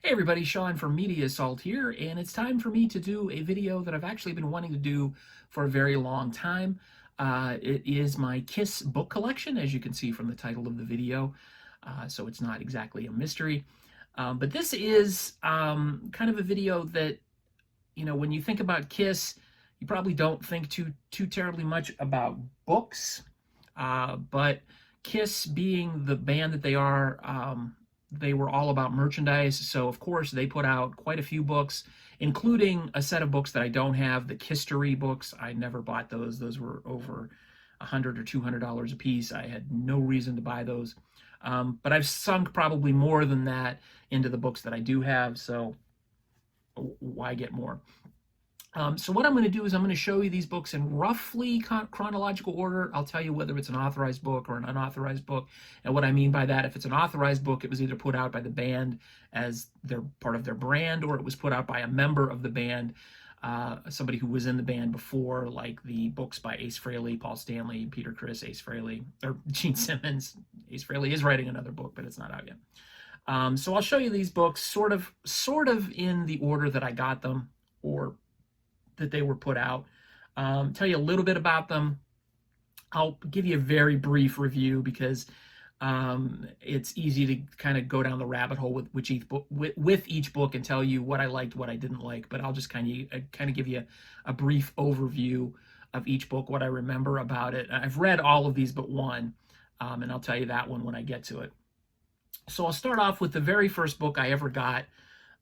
Hey everybody, Sean from Media Assault here, and it's time for me to do a video that I've actually been wanting to do for a very long time. It is my Kiss book collection, as you can see from the title of the video, so it's not exactly a mystery. But this is kind of a video that, when you think about Kiss, you probably don't think too terribly much about books, but Kiss being the band that they are, they were all about merchandise. So, of course, they put out quite a few books, including a set of books that I don't have, the Kistery books. I never bought those. Those were over $100 or $200 a piece. I had no reason to buy those. But I've sunk probably more than that into the books that I do have. So, why get more? So what I'm going to do is I'm going to show you these books in roughly chronological order. I'll tell you whether it's an authorized book or an unauthorized book. And what I mean by that, if it's an authorized book, it was either put out by the band as their part of their brand, or it was put out by a member of the band, somebody who was in the band before, like the books by Ace Frehley, Paul Stanley, Peter Criss, Ace Frehley, or Gene Simmons. Ace Frehley is writing another book, but it's not out yet. So I'll show you these books sort of in the order that I got them, or that they were put out. Tell you a little bit about them. I'll give you a very brief review because it's easy to kind of go down the rabbit hole with each book and tell you what I liked, what I didn't like. But I'll just kind of give you a brief overview of each book, what I remember about it. I've read all of these but one, and I'll tell you that one when I get to it. So I'll start off with the very first book I ever got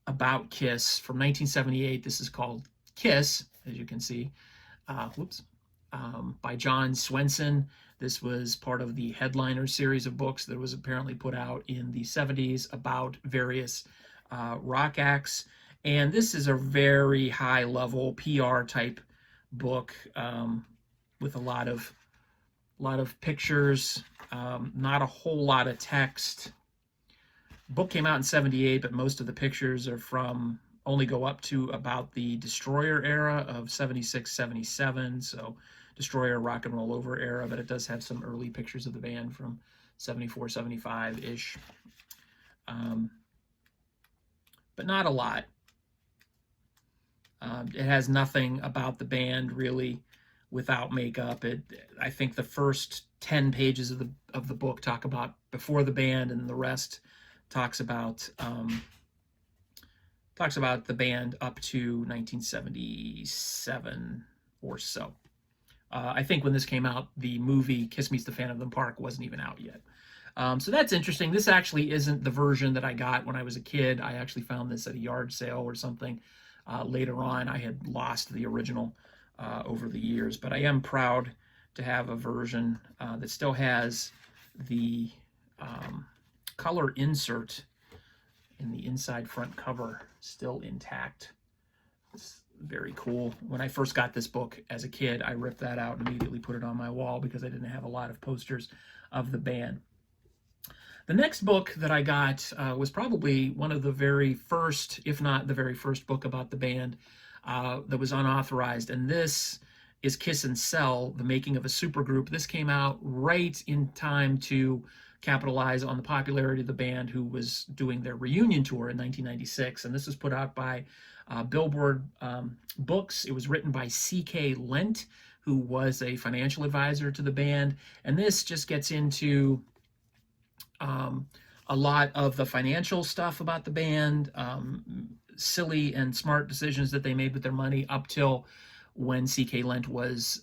about Kiss from 1978. This is called Kiss, as you can see, by John Swenson. This was part of the Headliner series of books that was apparently put out in the 70s about various rock acts. And this is a very high level PR type book, with a lot of pictures, not a whole lot of text. Book came out in 78, but most of the pictures are from only go up to about the Destroyer era of 76, 77. So Destroyer, Rock and Roll Over era, but it does have some early pictures of the band from 74, 75-ish. But not a lot. It has nothing about the band really without makeup. I think the first 10 pages of the book talk about before the band, and the rest talks about the band up to 1977 or so. I think when this came out, the movie Kiss Meets the Phantom of the Park wasn't even out yet. So that's interesting. This actually isn't the version that I got when I was a kid. I actually found this at a yard sale or something later on. I had lost the original over the years, but I am proud to have a version that still has the color insert in the inside front cover still intact. It's very cool. When I first got this book as a kid, I ripped that out and immediately put it on my wall because I didn't have a lot of posters of the band. The next book that I got was probably one of the very first, if not the very first book about the band that was unauthorized. And this is Kiss and Sell, The Making of a Supergroup. This came out right in time to capitalize on the popularity of the band, who was doing their reunion tour in 1996. And this was put out by Billboard Books. It was written by C.K. Lent, who was a financial advisor to the band. And this just gets into a lot of the financial stuff about the band, silly and smart decisions that they made with their money up till when C.K. Lent was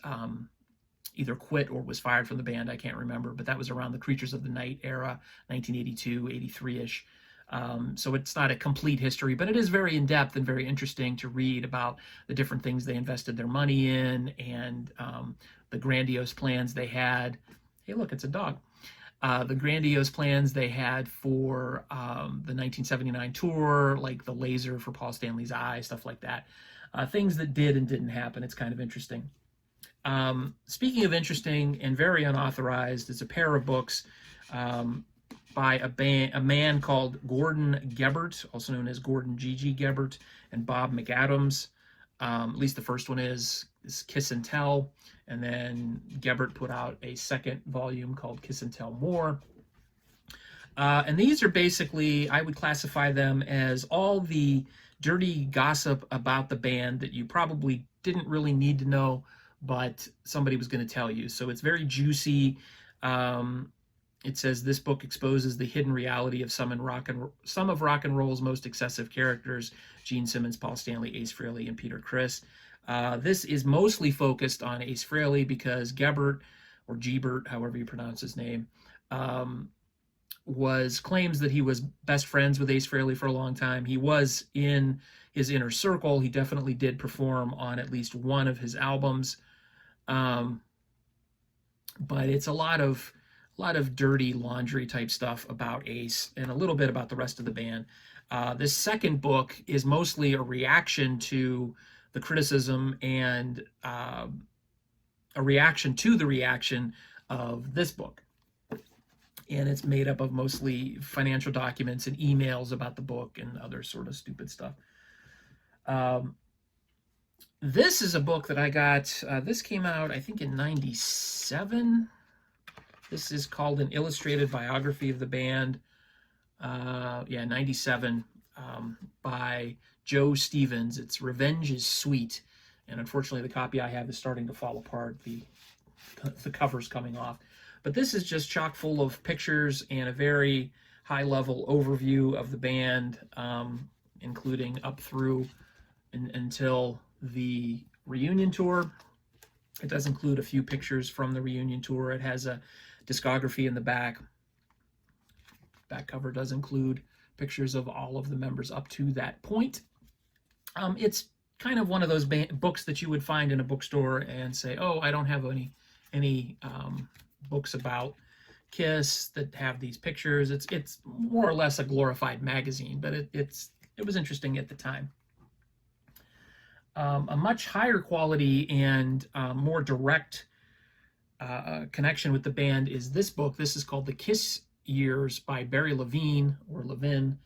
either quit or was fired from the band. I can't remember, but that was around the Creatures of the Night era, 1982, 83-ish. So it's not a complete history, but it is very in-depth and very interesting to read about the different things they invested their money in, and the grandiose plans they had. Hey, look, it's a dog. The grandiose plans they had for the 1979 tour, like the laser for Paul Stanley's eye, stuff like that. Things that did and didn't happen. It's kind of interesting. Speaking of interesting and very unauthorized, it's a pair of books by a man called Gordon Gebert, also known as Gordon G.G. Gebert, and Bob McAdams. At least the first one is Kiss and Tell, and then Gebert put out a second volume called Kiss and Tell More. And these are basically, I would classify them as all the dirty gossip about the band that you probably didn't really need to know, but somebody was going to tell you. So it's very juicy. Um, it says this book exposes the hidden reality of some of rock and roll's most excessive characters: Gene Simmons, Paul Stanley, Ace Frehley, and Peter Criss. This is mostly focused on Ace Frehley because Gebert, or Gebert, however you pronounce his name, um, claims that he was best friends with Ace Frehley for a long time. He was in his inner circle. He definitely did perform on at least one of his albums, um, but it's a lot of dirty laundry type stuff about Ace and a little bit about the rest of the band. This second book is mostly a reaction to the criticism and a reaction to the reaction of this book. And it's made up of mostly financial documents and emails about the book and other sort of stupid stuff. This is a book that I got. This came out, I think, in '97. This is called An Illustrated Biography of the Band. Yeah, '97, by Joe Stevens. It's Revenge is Sweet. And unfortunately, the copy I have is starting to fall apart. The cover's coming off. But this is just chock full of pictures and a very high-level overview of the band, including up through until the reunion tour. It does include a few pictures from the reunion tour. It has a discography in the back. Back cover does include pictures of all of the members up to that point. It's kind of one of those books that you would find in a bookstore and say, oh, I don't have any books about Kiss that have these pictures. It's more or less a glorified magazine, but it was interesting at the time. A much higher quality and more direct connection with the band is this book. This is called The Kiss Years by Barry Levine, or Levin.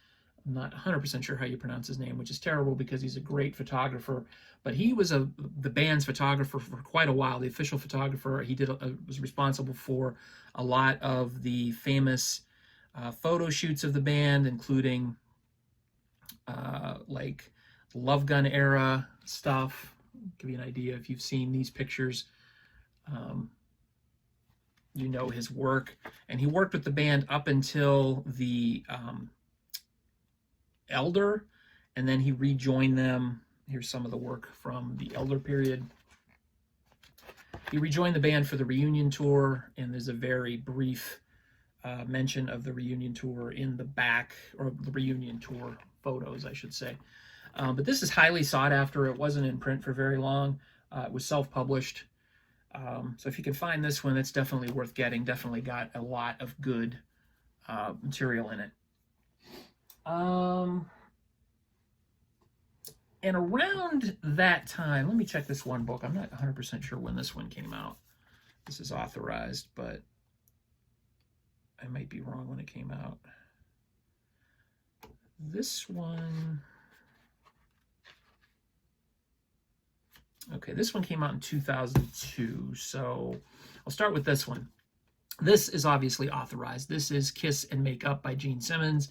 I'm not 100% sure how you pronounce his name, which is terrible because he's a great photographer. But he was the band's photographer for quite a while, the official photographer. He was responsible for a lot of the famous photo shoots of the band, including like Love Gun era stuff. I'll give you an idea if you've seen these pictures. You know his work. And he worked with the band up until the Elder, and then he rejoined them. Here's some of the work from the Elder period. He rejoined the band for the reunion tour, and there's a very brief mention of the reunion tour in the back, or the reunion tour photos, I should say. But this is highly sought after. It wasn't in print for very long. It was self-published. So if you can find this one, it's definitely worth getting. Definitely got a lot of good material in it. And around that time, let me check this one book. I'm not 100% sure when this one came out. This is authorized, but I might be wrong when it came out. This one... Okay, this one came out in 2002, so I'll start with this one. This is obviously authorized. This is Kiss and Make Up by Gene Simmons.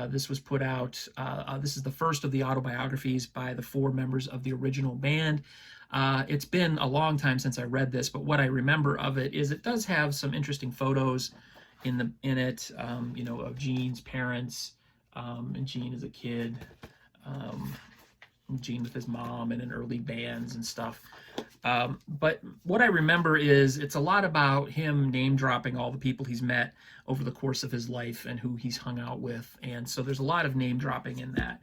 This was put out, this is the first of the autobiographies by the 4 members of the original band. It's been a long time since I read this, but what I remember of it is it does have some interesting photos in it, you know, of Gene's parents, and Gene as a kid, Gene with his mom, and in early bands and stuff. But what I remember is it's a lot about him name dropping all the people he's met over the course of his life and who he's hung out with. And so there's a lot of name dropping in that.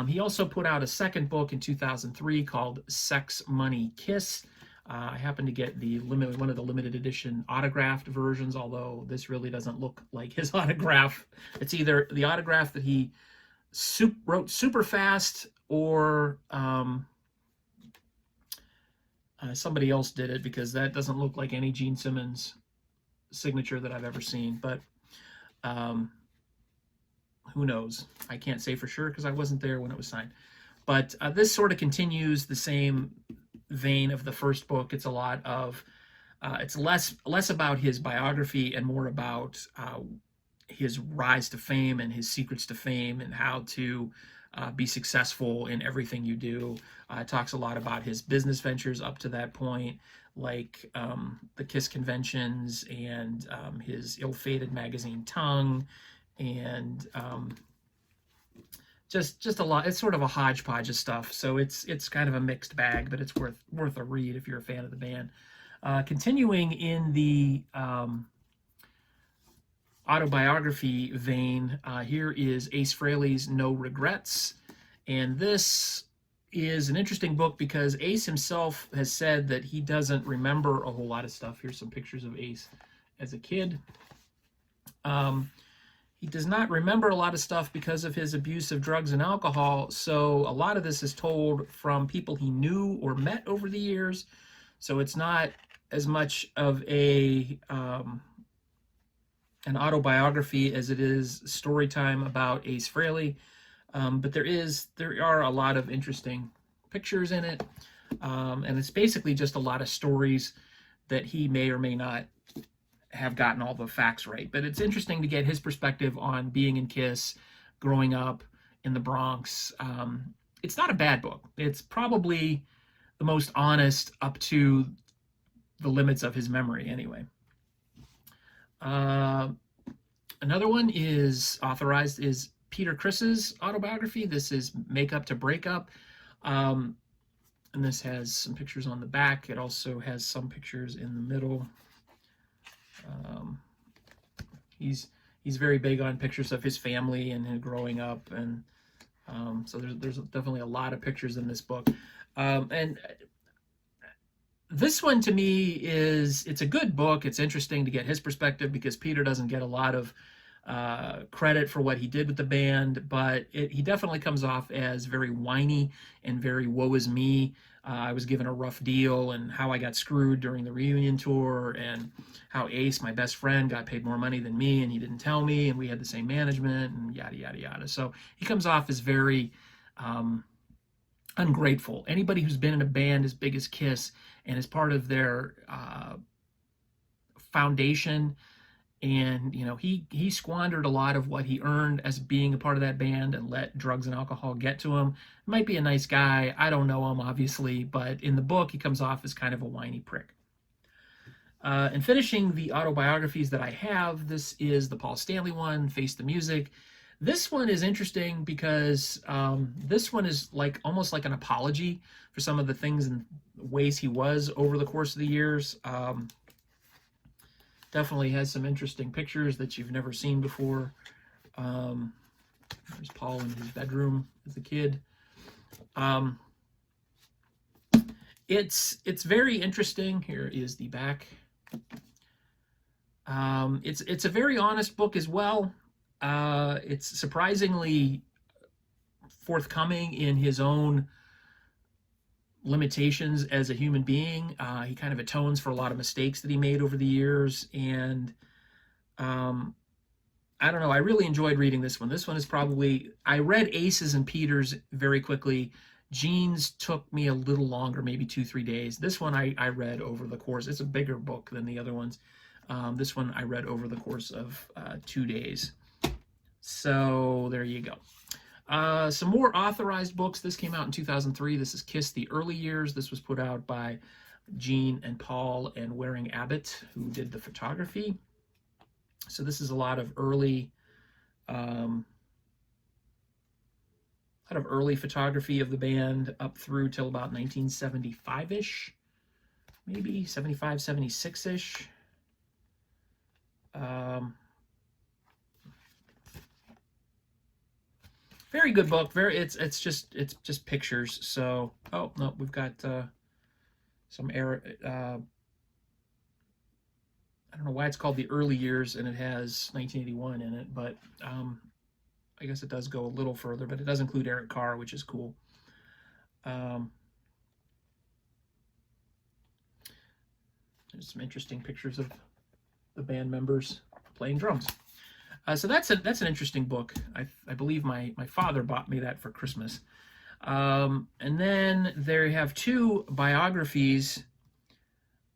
He also put out a second book in 2003 called Sex, Money, Kiss. I happened to get one of the limited edition autographed versions, although this really doesn't look like his autograph. It's either the autograph that he wrote super fast, or somebody else did it, because that doesn't look like any Gene Simmons signature that I've ever seen. But who knows? I can't say for sure because I wasn't there when it was signed. But this sort of continues the same vein of the first book. It's a lot of, it's less about his biography and more about his rise to fame and his secrets to fame and how to be successful in everything you do. Talks a lot about his business ventures up to that point, like the Kiss conventions and his ill-fated magazine Tongue, and just a lot. It's sort of a hodgepodge of stuff, so it's kind of a mixed bag, but it's worth a read if you're a fan of the band. Continuing in the autobiography vein, here is Ace Frehley's No Regrets, and this is an interesting book because Ace himself has said that he doesn't remember a whole lot of stuff. Here's some pictures of Ace as a kid. He does not remember a lot of stuff because of his abuse of drugs and alcohol, so a lot of this is told from people he knew or met over the years, so it's not as much of an autobiography as it is story time about Ace Frehley. But there are a lot of interesting pictures in it, and it's basically just a lot of stories that he may or may not have gotten all the facts right. But it's interesting to get his perspective on being in Kiss, growing up in the Bronx. It's not a bad book. It's probably the most honest up to the limits of his memory, anyway. Another one is authorized, is Peter Criss's autobiography. This is Make Up to Break Up. And this has some pictures on the back. It also has some pictures in the middle. He's very big on pictures of his family and him growing up, and so there's definitely a lot of pictures in this book. And this one to me it's a good book. It's interesting to get his perspective because Peter doesn't get a lot of credit for what he did with the band, but he definitely comes off as very whiny and very woe is me. I was given a rough deal, and how I got screwed during the reunion tour, and how Ace, my best friend, got paid more money than me and he didn't tell me, and we had the same management, and yada yada yada. So he comes off as very ungrateful. Anybody who's been in a band as big as Kiss and is part of their foundation, and he squandered a lot of what he earned as being a part of that band and let drugs and alcohol get to him. Might be a nice guy. I don't know him, obviously, but in the book he comes off as kind of a whiny prick. And finishing the autobiographies that I have, this is the Paul Stanley one, Face the Music. This one is interesting because this one is almost like an apology for some of the things and ways he was over the course of the years. Definitely has some interesting pictures that you've never seen before. There's Paul in his bedroom as a kid. It's very interesting. Here is the back. It's a very honest book as well. It's surprisingly forthcoming in his own limitations as a human being. He kind of atones for a lot of mistakes that he made over the years, and I don't know, I really enjoyed reading this one. This one is probably, I read Aces and Peters very quickly. Gene's took me a little longer, maybe 2-3 days. This one I read over the course. It's a bigger book than the other ones. This one I read over the course of 2 days. So there you go. Some more authorized books. This came out in 2003. This is Kiss the Early Years. This was put out by Gene and Paul and Waring Abbott, who did the photography. So this is a lot of early photography of the band up through till about 1975-ish, maybe 75, 76-ish. Very good book. It's just pictures. So no, we've got some error. I don't know why it's called The Early Years and it has 1981 in it, but I guess it does go a little further, but it does include Eric Carr, which is cool. There's some interesting pictures of the band members playing drums. So that's an interesting book. I believe my father bought me that for Christmas. And then they have two biographies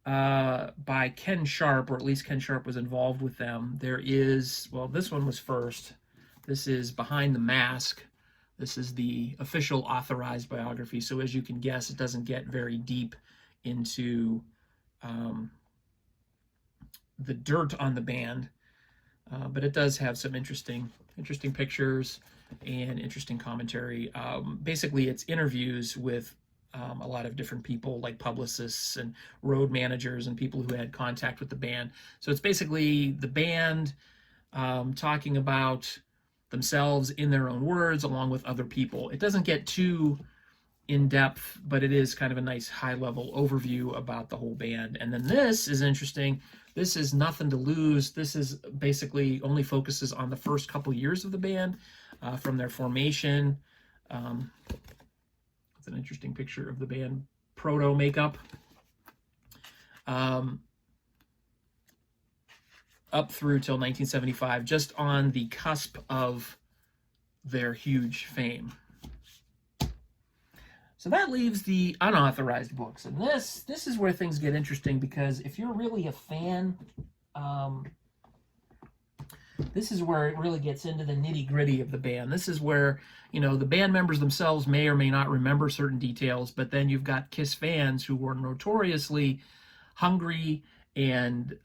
by Ken Sharp, or at least Ken Sharp was involved with them. There is, well, this one was first. This is Behind the Mask. This is the official authorized biography. So as you can guess, it doesn't get very deep into um, the dirt on the band, but it does have some interesting pictures and interesting commentary. Basically, it's interviews with a lot of different people, like publicists and road managers and people who had contact with the band. So it's basically the band talking about themselves in their own words, along with other people. It doesn't get too in depth, but it is kind of a nice high level overview about the whole band. And then this is interesting. This is Nothing to Lose. This is basically only focuses on the first couple years of the band, from their formation. It's an interesting picture of the band proto makeup. Up through till 1975, just on the cusp of their huge fame. So that leaves the unauthorized books, and this is where things get interesting, because if you're really a fan, this is where it really gets into the nitty-gritty of the band. This is where, you know, the band members themselves may or may not remember certain details, but then you've got Kiss fans who were notoriously hungry and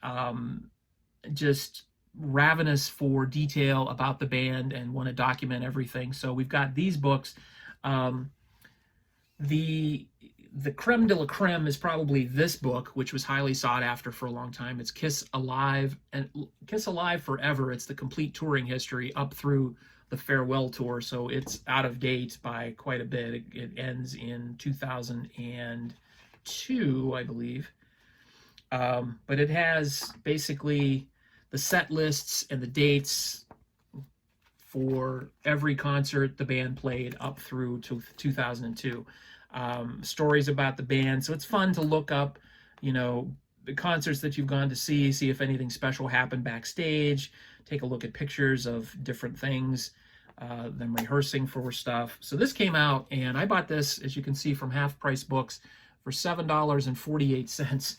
just ravenous for detail about the band and want to document everything. So we've got these books. The creme de la creme is probably this book, which was highly sought after for a long time. It's Kiss Alive, and Kiss Alive Forever. It's the complete touring history up through the farewell tour, so it's out of date by quite a bit. It ends in 2002, I believe. But it has basically the set lists and the dates for every concert the band played up through to 2002. Stories about the band. So it's fun to look up, you know, the concerts that you've gone to see if anything special happened backstage, take a look at pictures of different things, them rehearsing for stuff. So this came out, and I bought this, as you can see, from Half Price Books for $7.48.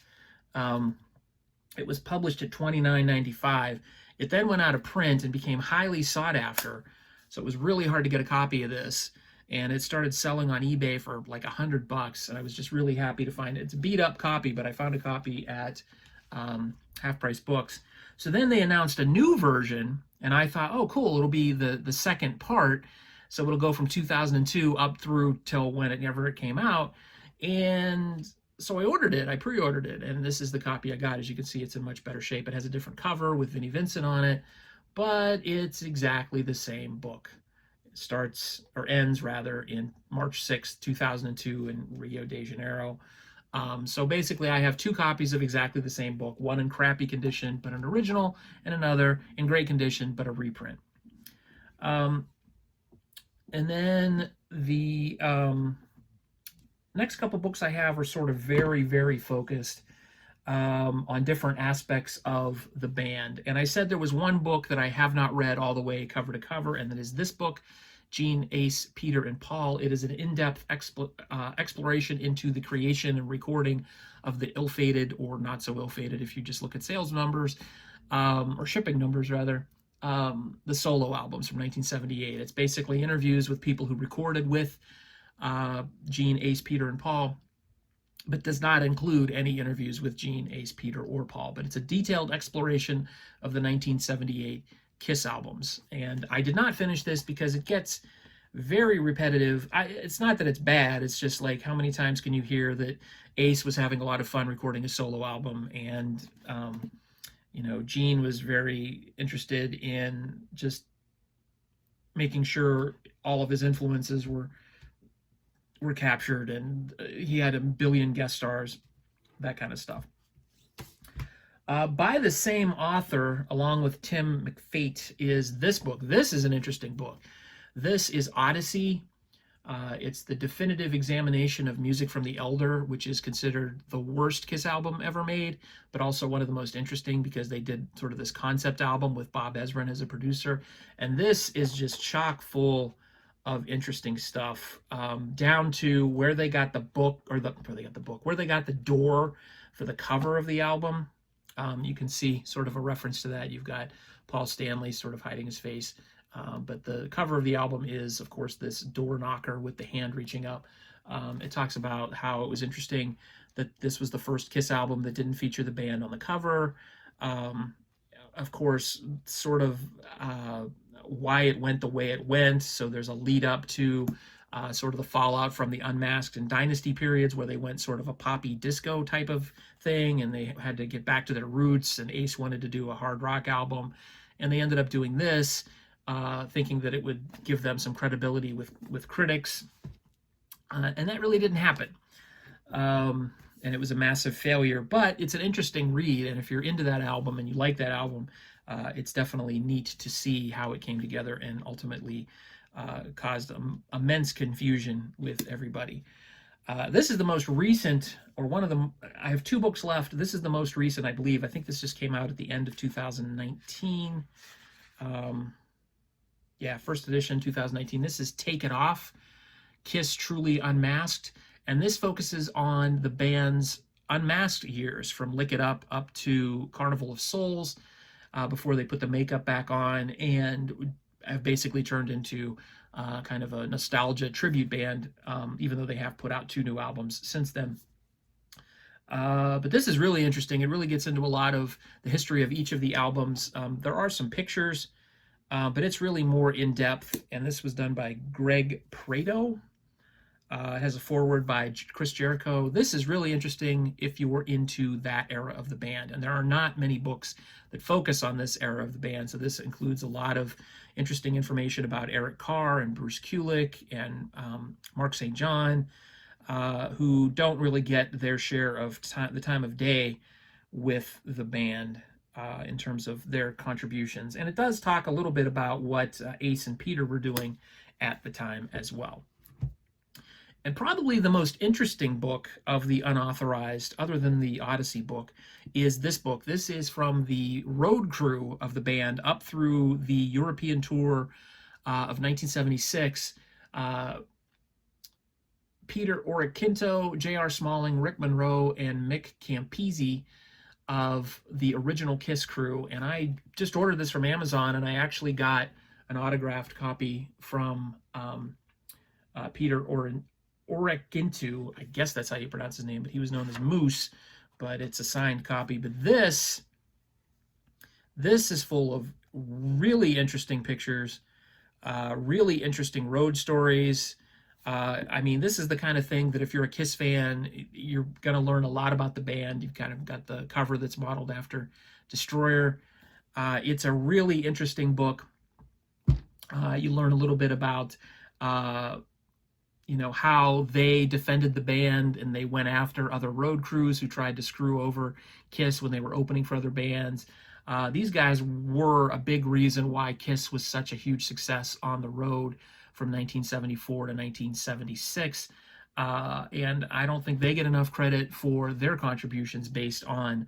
It was published at $29.95. It then went out of print and became highly sought after. So it was really hard to get a copy of this. And it started selling on eBay for like $100. And I was just really happy to find it. It's a beat up copy, but I found a copy at Half Price Books. So then they announced a new version, and I thought, oh, cool, it'll be the second part. So it'll go from 2002 up through till whenever it came out. And so I ordered it. I pre-ordered it, and this is the copy I got. As you can see, it's in much better shape. It has a different cover with Vinnie Vincent on it, but it's exactly the same book. It starts, or ends rather, in March 6th, 2002 in Rio de Janeiro. So basically, I have two copies of exactly the same book, one in crappy condition, but an original, and another in great condition, but a reprint. And then the next couple books I have are sort of very, very focused on different aspects of the band. And I said there was one book that I have not read all the way cover to cover, and that is this book, Gene, Ace, Peter, and Paul. It is an in-depth exploration into the creation and recording of the ill-fated, or not so ill-fated if you just look at sales numbers, or shipping numbers rather, the solo albums from 1978. It's basically interviews with people who recorded with Gene, Ace, Peter, and Paul, but does not include any interviews with Gene, Ace, Peter, or Paul. But it's a detailed exploration of the 1978 Kiss albums. And I did not finish this because it gets very repetitive. It's not that it's bad, it's just like, how many times can you hear that Ace was having a lot of fun recording a solo album, and you know, Gene was very interested in just making sure all of his influences were captured, and he had a billion guest stars, that kind of stuff. By the same author, along with Tim McFate, is this book. This is an interesting book. This is Odyssey. It's the definitive examination of Music from the Elder, which is considered the worst Kiss album ever made, but also one of the most interesting because they did sort of this concept album with Bob Ezrin as a producer. And this is just chock full of interesting stuff, down to where they got the book, or where they got the door for the cover of the album. You can see sort of a reference to that. You've got Paul Stanley sort of hiding his face. But the cover of the album is, of course, this door knocker with the hand reaching up. It talks about how it was interesting that this was the first Kiss album that didn't feature the band on the cover. Of course, sort of why it went the way it went. So there's a lead up to sort of the fallout from the Unmasked and Dynasty periods, where they went sort of a poppy disco type of thing, and they had to get back to their roots, and Ace wanted to do a hard rock album, and they ended up doing this, thinking that it would give them some credibility with critics, and that really didn't happen. And it was a massive failure, but it's an interesting read, and if you're into that album and you like that album, it's definitely neat to see how it came together and ultimately caused immense confusion with everybody. This is the most recent, or one of them. I have 2 books left. This is the most recent, I believe. I think this just came out at the end of 2019. Yeah, first edition, 2019. This is Take It Off, Kiss Truly Unmasked. And this focuses on the band's unmasked years, from Lick It Up to Carnival of Souls, before they put the makeup back on, and have basically turned into kind of a nostalgia tribute band, even though they have put out 2 new albums since then. But this is really interesting. It really gets into a lot of the history of each of the albums. There are some pictures, but it's really more in-depth, and this was done by Greg Prado. It has a foreword by Chris Jericho. This is really interesting if you were into that era of the band, and there are not many books that focus on this era of the band, so this includes a lot of interesting information about Eric Carr and Bruce Kulick and Mark St. John, who don't really get their share of the time of day with the band in terms of their contributions. And it does talk a little bit about what Ace and Peter were doing at the time as well. And probably the most interesting book of the unauthorized, other than the Odyssey book, is this book. This is from the road crew of the band up through the European tour of 1976. Peter Oriquinto, J.R. Smalling, Rick Monroe, and Mick Campisi of the original Kiss crew. And I just ordered this from Amazon, and I actually got an autographed copy from Peter Oriquinto. I guess that's how you pronounce his name, but he was known as Moose, but it's a signed copy. But this is full of really interesting pictures, really interesting road stories. I mean, this is the kind of thing that if you're a Kiss fan, you're going to learn a lot about the band. You've kind of got the cover that's modeled after Destroyer. It's a really interesting book. You learn a little bit about how they defended the band, and they went after other road crews who tried to screw over Kiss when they were opening for other bands. These guys were a big reason why Kiss was such a huge success on the road from 1974 to 1976. And I don't think they get enough credit for their contributions based on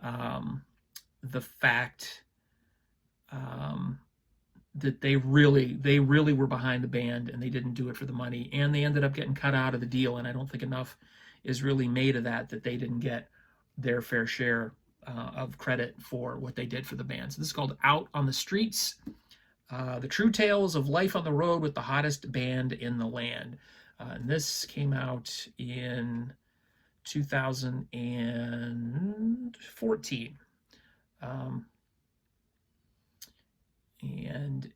the fact that they really were behind the band, and they didn't do it for the money, and they ended up getting cut out of the deal. And I don't think enough is really made of that they didn't get their fair share of credit for what they did for the band. So this is called Out on the Streets, the true tales of life on the road with the hottest band in the land. And this came out in 2014. And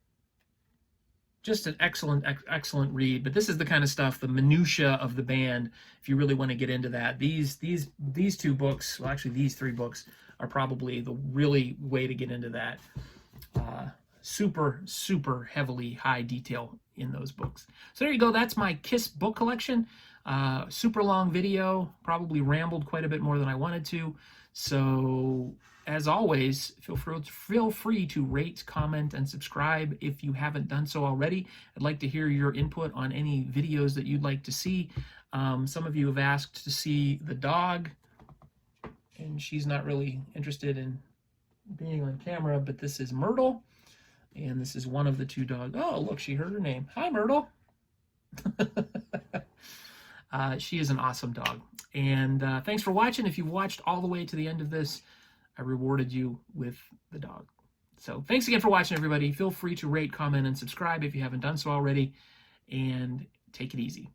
just an excellent read. But this is the kind of stuff, the minutia of the band, if you really want to get into that. These 2 books, well, actually these 3 books, are probably the really way to get into that. Super heavily high detail in those books. So there you go. That's my Kiss book collection. Super long video, probably rambled quite a bit more than I wanted to. So as always, feel free to rate, comment, and subscribe if you haven't done so already. I'd like to hear your input on any videos that you'd like to see. Some of you have asked to see the dog, and she's not really interested in being on camera, but this is Myrtle, and this is one of the 2 dogs. Oh, look, she heard her name. Hi, Myrtle. She is an awesome dog. And thanks for watching. If you've watched all the way to the end of this, I rewarded you with the dog. So thanks again for watching, everybody. Feel free to rate, comment, and subscribe if you haven't done so already. And take it easy.